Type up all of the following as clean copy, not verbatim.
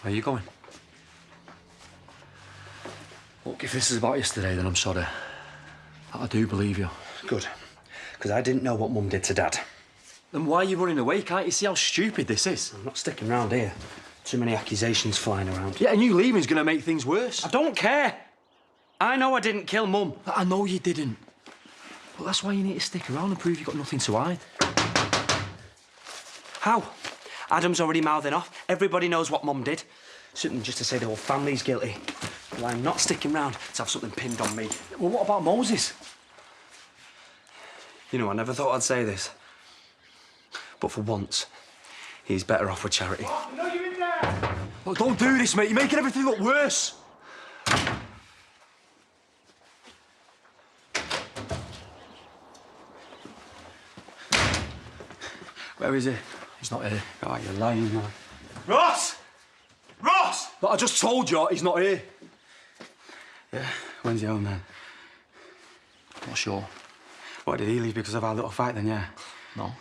Where are you going? Look, if this is about yesterday, then I'm sorry. I do believe you. Good. Because I didn't know what Mum did to Dad. Then why are you running away? Can't you see how stupid this is? I'm not sticking around here. Too many accusations flying around. Yeah, and you leaving's going to make things worse. I don't care. I know I didn't kill Mum. I know you didn't. But that's why you need to stick around and prove you've got nothing to hide. How? Adam's already mouthing off. Everybody knows what Mum did. Something just to say the whole family's guilty. Well, I'm not sticking round to have something pinned on me. Well, what about Moses? You know, I never thought I'd say this. But for once, he's better off with charity. Oh, no, you're in there! Well, don't do this, mate. You're making everything look worse. Where is he? He's not here. Oh, you're lying, man. Ross! Ross! But I just told you he's not here. Yeah, when's he home then? Not sure. What, did he leave because of our little fight then, yeah? No.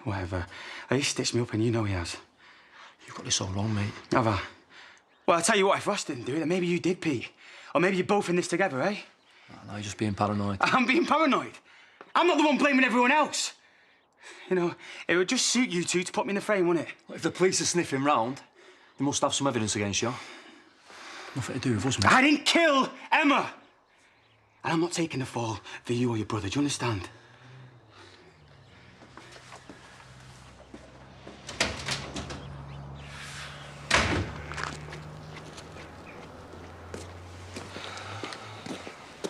Whatever. He stitched me up and you know he has. You've got this all wrong, mate. Have I? Well, I'll tell you what, if Ross didn't do it, then maybe you did, Pete. Or maybe you're both in this together, eh? No, you're just being paranoid. I'm being paranoid? I'm not the one blaming everyone else. You know, it would just suit you two to put me in the frame, wouldn't it? If the police are sniffing round, they must have some evidence against you. Nothing to do with us, mate. I didn't kill Emma! And I'm not taking the fall for you or your brother, do you understand?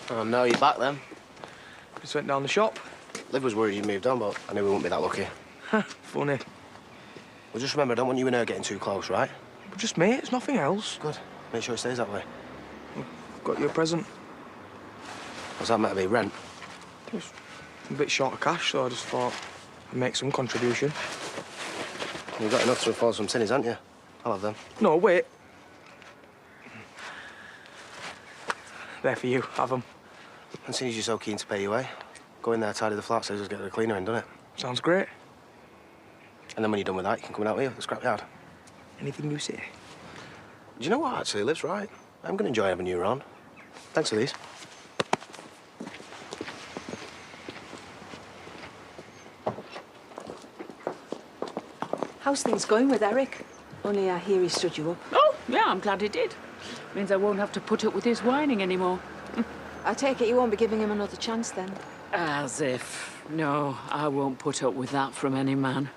Oh, no, you're back then. Just went down the shop. Liv was worried you'd moved on, but I knew we wouldn't be that lucky. Funny. Well, just remember, I don't want you and her getting too close, right? But just me, it's nothing else. Good. Make sure it stays that way. Got you a present. What's that meant to be? Rent? Just a bit short of cash, so I just thought I'd make some contribution. You've got enough to afford some tinnies, haven't you? I'll have them. No, wait. There for you, have them. And seeing as you're so keen to pay your way, go in there, tidy the flat, so just get the cleaner in, doesn't it? Sounds great. And then when you're done with that, you can come out here, the scrapyard. Anything you say. Do you know what, actually? Liv's right. I'm going to enjoy having you around. Thanks for these. How's things going with Eric? Only I hear he stood you up. Oh, yeah, I'm glad he did. Means I won't have to put up with his whining anymore. I take it you won't be giving him another chance then? As if. No, I won't put up with that from any man.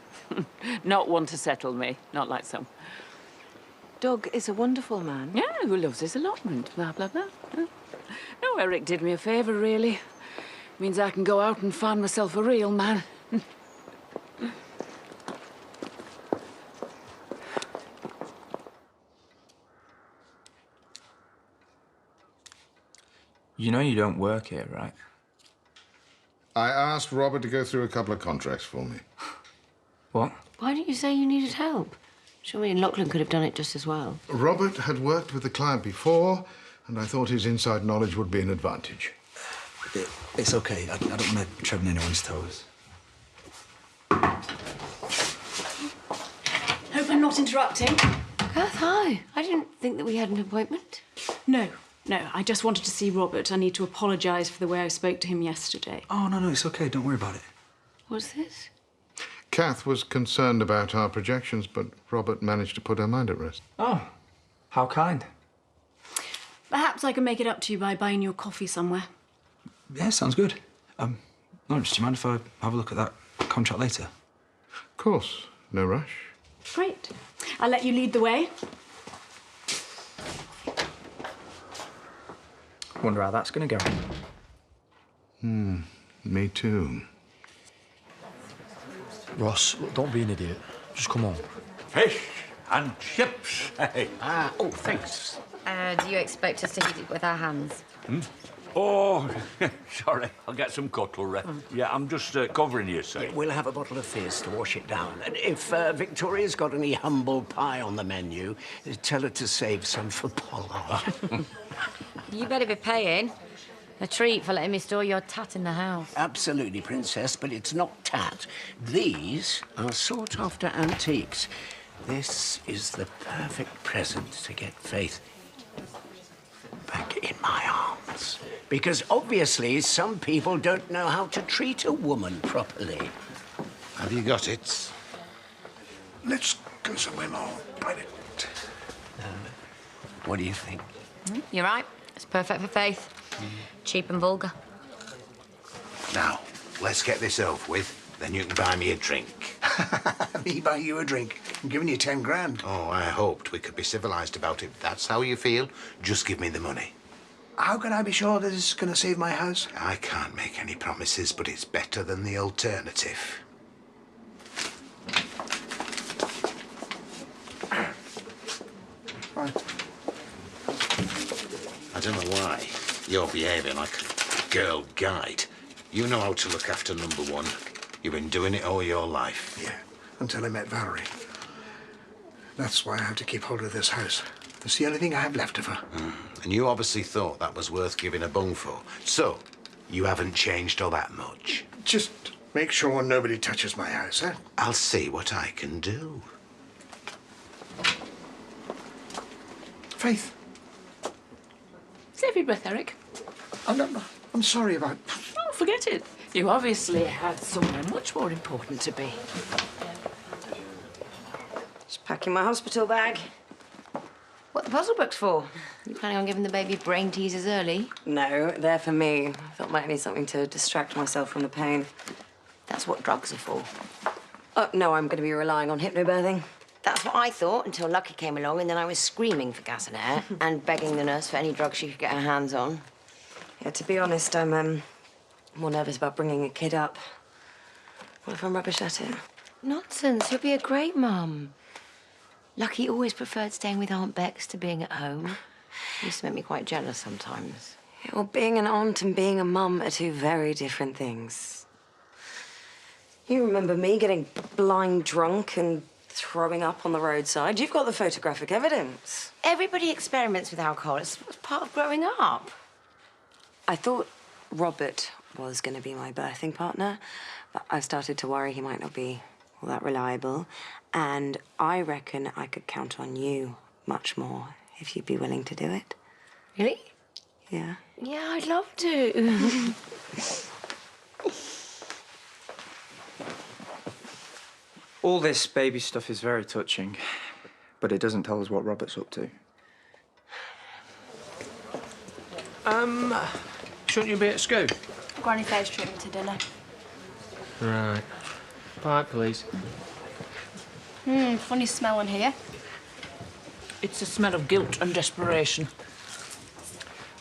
Not one to settle me, not like some. Doug is a wonderful man. Yeah, who loves his allotment, blah, blah, blah. No, Eric did me a favour, really. Means I can go out and find myself a real man. You know you don't work here, right? I asked Robert to go through a couple of contracts for me. What? Why didn't you say you needed help? Sure, me and Lachlan could have done it just as well. Robert had worked with the client before, and I thought his inside knowledge would be an advantage. It's okay. I don't want to tread on anyone's toes. Hope I'm not interrupting. Kath, hi. I didn't think that we had an appointment. No, I just wanted to see Robert. I need to apologise for the way I spoke to him yesterday. Oh, no, it's okay. Don't worry about it. What's this? Kath was concerned about our projections, but Robert managed to put her mind at rest. Oh, how kind. Perhaps I can make it up to you by buying you a coffee somewhere. Yeah, sounds good. Lawrence, do you mind if I have a look at that contract later? Of course. No rush. Great. I'll let you lead the way. Wonder how that's going to go. Me too. Ross, look, don't be an idiot. Just come on. Fish and chips, hey? Oh, thanks. Do you expect us to eat it with our hands? Oh, sorry, I'll get some cutlery. Yeah, I'm just covering you, see. We'll have a bottle of fizz to wash it down. And if Victoria's got any humble pie on the menu, tell her to save some for Pollard. You better be paying. A treat for letting me store your tat in the house. Absolutely, Princess, but it's not tat. These are sought-after antiques. This is the perfect present to get Faith back in my arms. Because obviously some people don't know how to treat a woman properly. Have you got it? Let's go somewhere more private. What do you think? You're right. It's perfect for Faith. Cheap and vulgar. Now, let's get this over with. Then you can buy me a drink. Me buy you a drink. I'm giving you 10 grand. Oh, I hoped we could be civilized about it. If that's how you feel, just give me the money. How can I be sure that it's going to save my house? I can't make any promises, but it's better than the alternative. Right. I don't know why you're behaving like a girl guide. You know how to look after number one. You've been doing it all your life. Yeah, until I met Valerie. That's why I have to keep hold of this house. It's the only thing I have left of her. And you obviously thought that was worth giving a bung for. So, you haven't changed all that much. Just make sure nobody touches my house, eh? I'll see what I can do. Faith. Save your breath, Eric. I'm sorry about... Oh, forget it. You obviously had somewhere much more important to be. Just packing my hospital bag. What the puzzle book's for? You planning on giving the baby brain teasers early? No, they're for me. I thought I might need something to distract myself from the pain. That's what drugs are for. Oh, no, I'm going to be relying on hypnobirthing. That's what I thought until Lucky came along, and then I was screaming for gas and air and begging the nurse for any drugs she could get her hands on. Yeah, to be honest, I'm more nervous about bringing a kid up. What if I'm rubbish at it? Nonsense. You'll be a great mum. Lucky always preferred staying with Aunt Bex to being at home. It used to make me quite jealous sometimes. Yeah, well, being an aunt and being a mum are two very different things. You remember me getting blind drunk and throwing up on the roadside? You've got the photographic evidence. Everybody experiments with alcohol. It's part of growing up. I thought Robert was going to be my birthing partner, but I've started to worry he might not be all that reliable. And I reckon I could count on you much more if you'd be willing to do it. Really? Yeah. Yeah, I'd love to. All this baby stuff is very touching, but it doesn't tell us what Robert's up to. Shouldn't you be at school? Granny Faye's treating me to dinner. Right. Pipe, please. Funny smell in here. It's a smell of guilt and desperation.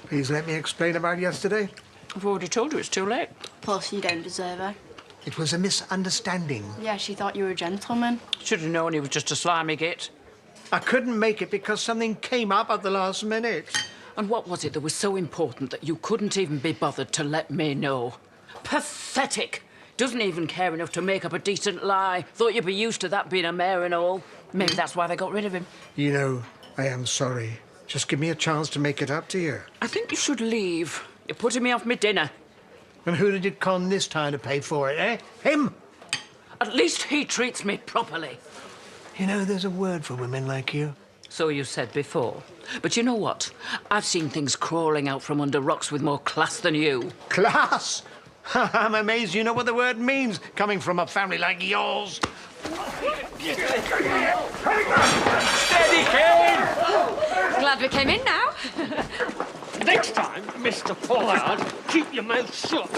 Please let me explain about yesterday. I've already told you it's too late. Plus, you don't deserve her. It was a misunderstanding. Yeah, she thought you were a gentleman. Should have known he was just a slimy git. I couldn't make it because something came up at the last minute. And what was it that was so important that you couldn't even be bothered to let me know? Pathetic! Doesn't even care enough to make up a decent lie. Thought you'd be used to that being a mayor and all. Maybe that's why they got rid of him. You know, I am sorry. Just give me a chance to make it up to you. I think you should leave. You're putting me off my dinner. And who did you con this time to pay for it, eh? Him? At least he treats me properly. You know, there's a word for women like you. So you said before. But you know what? I've seen things crawling out from under rocks with more class than you. Class? I'm amazed you know what the word means, coming from a family like yours. Steady, Kane! Glad we came in now. Next time, Mr. Pollard, keep your mouth shut.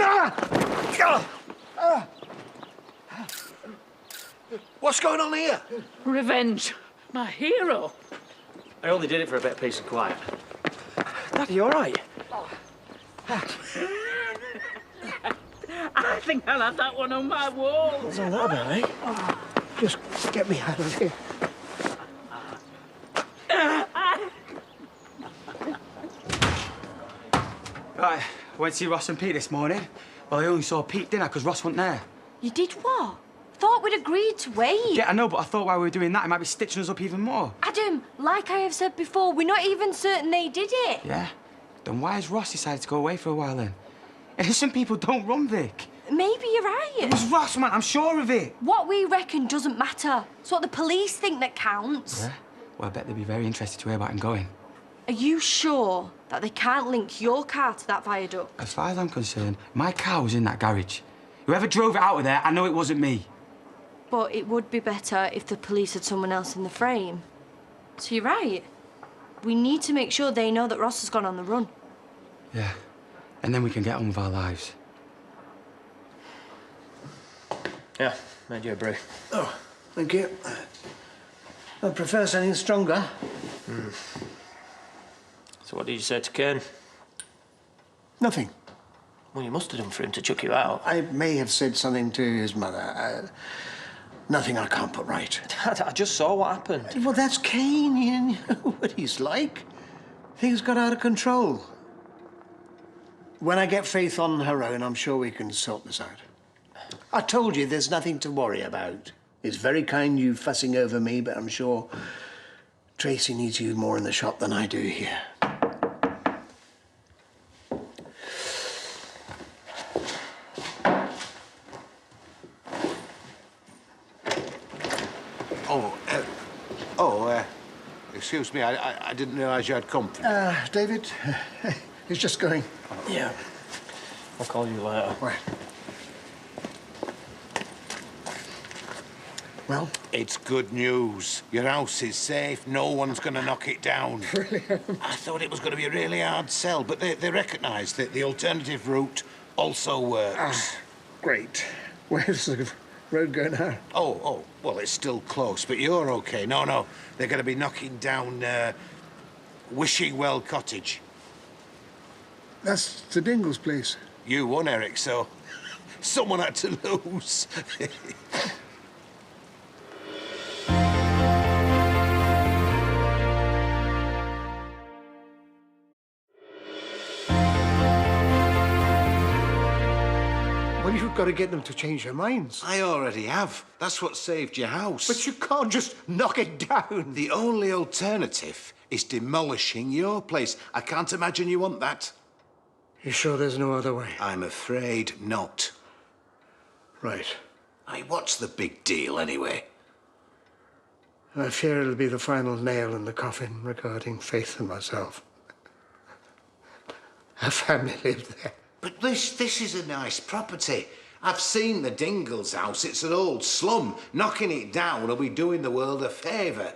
What's going on here? Revenge. My hero. I only did it for a bit of peace and quiet. Daddy, you all right? I think I'll have that one on my wall. What's all that about, eh? Just get me out of here. Right, went to see Ross and Pete this morning. Well, I only saw Pete, didn't I? Because Ross wasn't there. You did what? Thought we'd agreed to wait. Yeah, I know, but I thought while we were doing that, he might be stitching us up even more. Adam, like I have said before, we're not even certain they did it. Yeah? Then why has Ross decided to go away for a while then? Innocent people don't run, Vic. Maybe you're right. It was Ross, man. I'm sure of it. What we reckon doesn't matter. It's what the police think that counts. Yeah? Well, I bet they'd be very interested to hear about him going. Are you sure that they can't link your car to that viaduct? As far as I'm concerned, my car was in that garage. Whoever drove it out of there, I know it wasn't me. But it would be better if the police had someone else in the frame. So you're right. We need to make sure they know that Ross has gone on the run. Yeah. And then we can get on with our lives. Yeah, made you a brew. Oh, thank you. I prefer something stronger. So what did you say to Kane? Nothing. Well, you must have done for him to chuck you out. I may have said something to his mother. Nothing I can't put right. Dad, I just saw what happened. Well, that's Kane. You know what he's like. Things got out of control. When I get Faith on her own, I'm sure we can sort this out. I told you there's nothing to worry about. It's very kind you fussing over me, but I'm sure Tracy needs you more in the shop than I do here. Excuse me, I didn't realise you had company. David, he's just going. Yeah. I'll call you later. Right. Well? It's good news. Your house is safe. No one's going to knock it down. Brilliant. I thought it was going to be a really hard sell, but they recognise that the alternative route also works. Great. Where's the road go now? Oh, well, it's still close, but you're OK. No, they're going to be knocking down Wishing Well Cottage. That's the Dingles place. You won, Eric, so someone had to lose. Well, you've got to get them to change their minds. I already have. That's what saved your house. But you can't just knock it down. The only alternative is demolishing your place. I can't imagine you want that. You sure there's no other way? I'm afraid not. Right. Hey, what's the big deal, anyway? I fear it'll be the final nail in the coffin regarding Faith and myself. Our family lived there. But this is a nice property. I've seen the Dingles house. It's an old slum. Knocking it down will be doing the world a favour.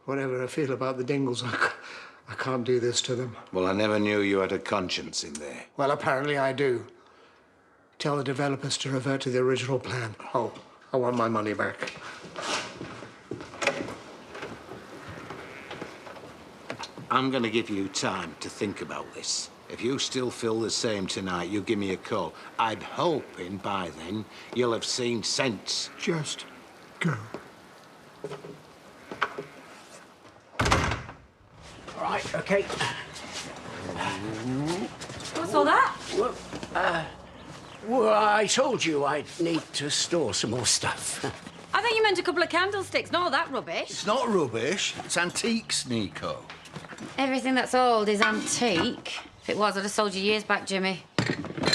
Whatever I feel about the Dingles, I can't do this to them. Well, I never knew you had a conscience in there. Well, apparently I do. Tell the developers to revert to the original plan. Oh, I want my money back. I'm going to give you time to think about this. If you still feel the same tonight, you give me a call. I'm hoping by then you'll have seen sense. Just go. All right, OK. What's all that? Well, I told you I'd need to store some more stuff. I thought you meant a couple of candlesticks, not all that rubbish. It's not rubbish. It's antiques, Nico. Everything that's old is antique. If it was, I'd have sold you years back, Jimmy.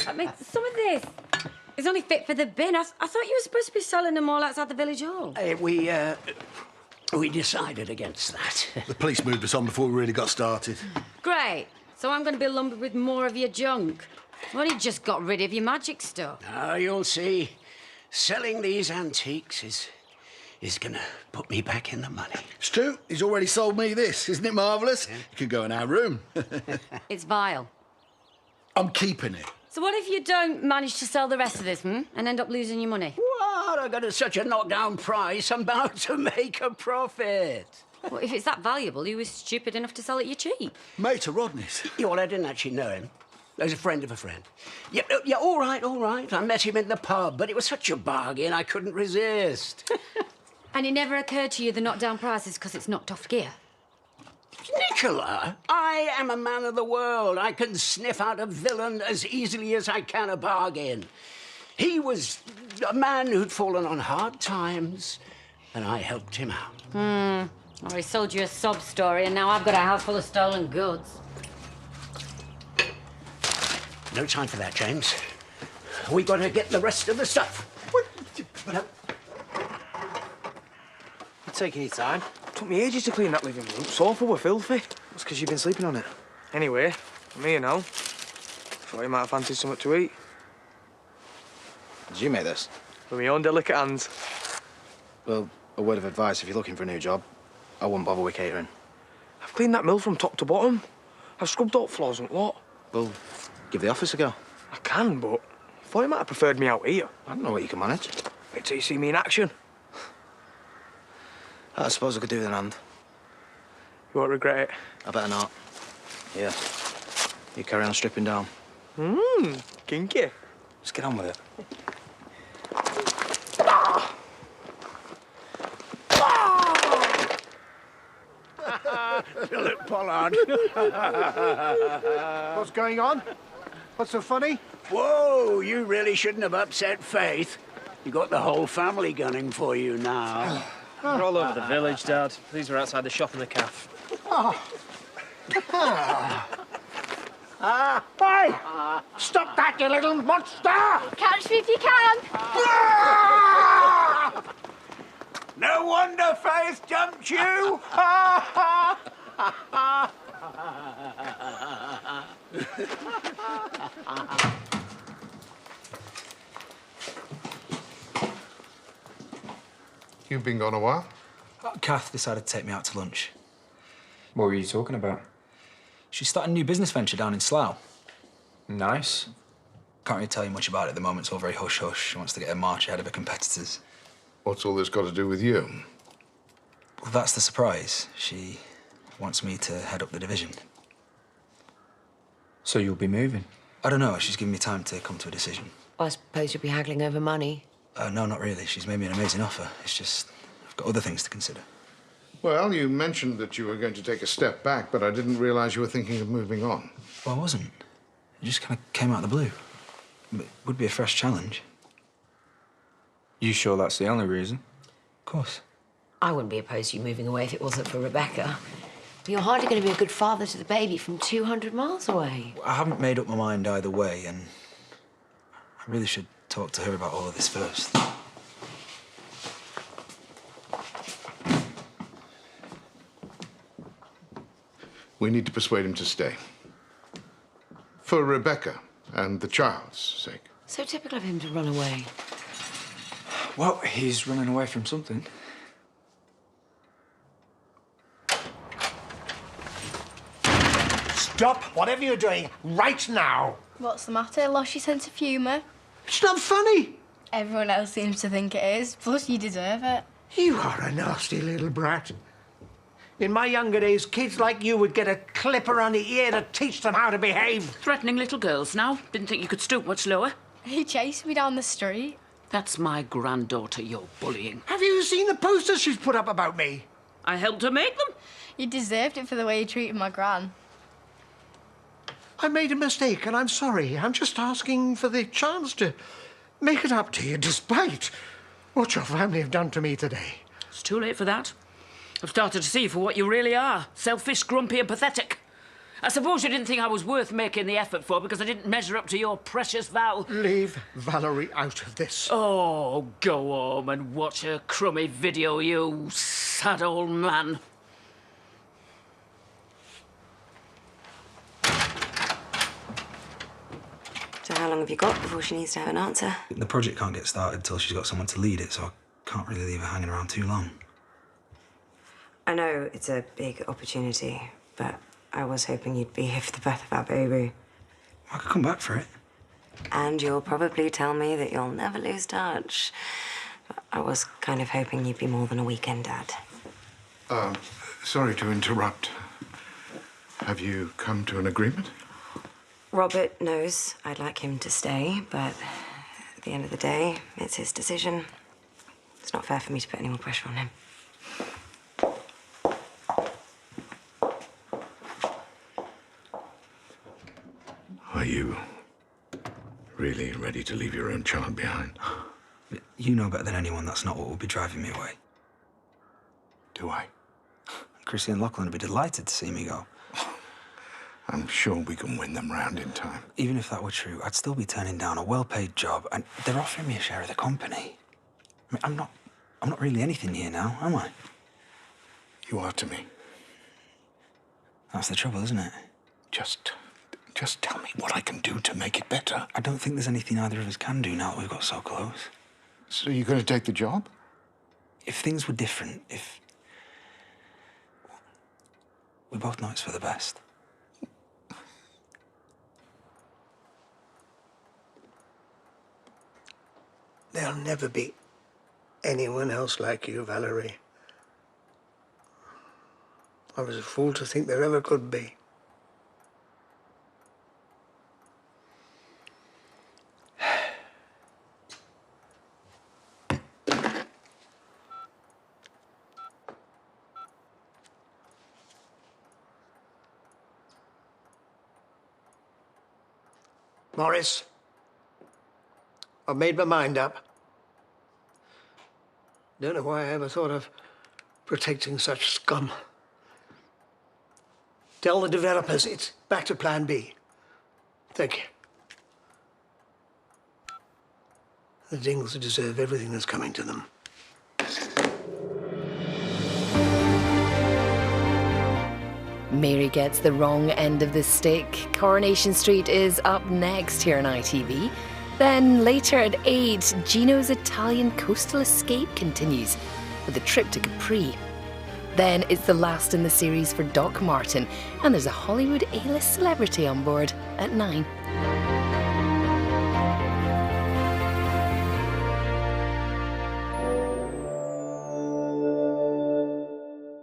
I mean, some of this is only fit for the bin. I thought you were supposed to be selling them all outside the village hall. We decided against that. The police moved us on before we really got started. Great. So I'm going to be lumbered with more of your junk. I've only just got rid of your magic stuff. Now, you'll see. Selling these antiques is gonna put me back in the money. It's true. He's already sold me this. Isn't it marvellous? Yeah. You can go in our room. It's vile. I'm keeping it. So what if you don't manage to sell the rest of this, and end up losing your money? What? I got such a knockdown price, I'm bound to make a profit. Well, if it's that valuable, you were stupid enough to sell it you cheap. Mate of Rodney's. Yeah, well, I didn't actually know him. As a friend of a friend. Yeah, all right. I met him in the pub, but it was such a bargain I couldn't resist. And it never occurred to you the knockdown price is because it's knocked off gear? Nicola, I am a man of the world. I can sniff out a villain as easily as I can a bargain. He was a man who'd fallen on hard times, and I helped him out. Or he sold you a sob story, and now I've got a house full of stolen goods. No time for that, James. We got to get the rest of the stuff. You're taking your time. Took me ages to clean that living room. Sofa were filthy. That's because you've been sleeping on it. Anyway, I'm here now. Thought you might have fancied something to eat. Did you make this? With my own delicate hands. Well, a word of advice, if you're looking for a new job, I wouldn't bother with catering. I've cleaned that mill from top to bottom. I've scrubbed all floors and lot. Well, give the office a go. I can, but I thought you might have preferred me out here. I don't know what you can manage. Wait till you see me in action. I suppose I could do with an hand. You won't regret it. I better not. Yeah. You carry on stripping down. Kinky. Let's get on with it. Philip Pollard. What's going on? What's so funny? Whoa, you really shouldn't have upset Faith. You got the whole family gunning for you now. We're all over the village, Dad. These are outside the shop in the cafe. Hey! Stop that, you little monster! Catch me if you can. No wonder Faith jumped you. You've been gone a while? Kath decided to take me out to lunch. What were you talking about? She's starting a new business venture down in Slough. Nice. Can't really tell you much about it at the moment. It's all very hush-hush. She wants to get a march ahead of her competitors. What's all this got to do with you? Well, that's the surprise. She wants me to head up the division. So you'll be moving? I don't know. She's given me time to come to a decision. I suppose you'll be haggling over money. No, not really. She's made me an amazing offer. It's just I've got other things to consider. Well, you mentioned that you were going to take a step back, but I didn't realize you were thinking of moving on. Well, I wasn't. It just kind of came out of the blue. It would be a fresh challenge. You sure that's the only reason? Of course. I wouldn't be opposed to you moving away if it wasn't for Rebecca. But you're hardly going to be a good father to the baby from 200 miles away. I haven't made up my mind either way, and I really should talk to her about all of this first. We need to persuade him to stay. For Rebecca and the child's sake. So typical of him to run away. Well, he's running away from something. Stop whatever you're doing right now. What's the matter? Lost your sense of humour? It's not funny. Everyone else seems to think it is. Plus, you deserve it. You are a nasty little brat. In my younger days, kids like you would get a clip around the ear to teach them how to behave. Threatening little girls now? Didn't think you could stoop much lower. He chased me down the street. That's my granddaughter you're bullying. Have you seen the posters she's put up about me? I helped her make them. You deserved it for the way you treated my gran. I made a mistake and I'm sorry. I'm just asking for the chance to make it up to you despite what your family have done to me today. It's too late for that. I've started to see you for what you really are. Selfish, grumpy and pathetic. I suppose you didn't think I was worth making the effort for because I didn't measure up to your precious Val. Leave Valerie out of this. Oh, go home and watch her crummy video, you sad old man. So how long have you got before she needs to have an answer? The project can't get started till she's got someone to lead it, so I can't really leave her hanging around too long. I know it's a big opportunity, but I was hoping you'd be here for the birth of our baby. I could come back for it. And you'll probably tell me that you'll never lose touch. But I was kind of hoping you'd be more than a weekend dad. Sorry to interrupt. Have you come to an agreement? Robert knows I'd like him to stay, but at the end of the day, it's his decision. It's not fair for me to put any more pressure on him. Are you really ready to leave your own child behind? But you know better than anyone that's not what will be driving me away. Do I? Chrissy and Lachlan would be delighted to see me go. I'm sure we can win them round in time. Even if that were true, I'd still be turning down a well-paid job, and they're offering me a share of the company. I mean, I'm not really anything here now, am I? You are to me. That's the trouble, isn't it? Just tell me what I can do to make it better. I don't think there's anything either of us can do now that we've got so close. So you're going to take the job? If things were different, if... We both know it's for the best. There'll never be anyone else like you, Valerie. I was a fool to think there ever could be. Morris, I've made my mind up. Don't know why I ever thought of protecting such scum. Tell the developers it's back to Plan B. Thank you. The Dingles deserve everything that's coming to them. Mary gets the wrong end of the stick. Coronation Street is up next here on ITV. Then later at 8, Gino's Italian coastal escape continues with a trip to Capri. Then it's the last in the series for Doc Martin, and there's a Hollywood A-list celebrity on board at 9.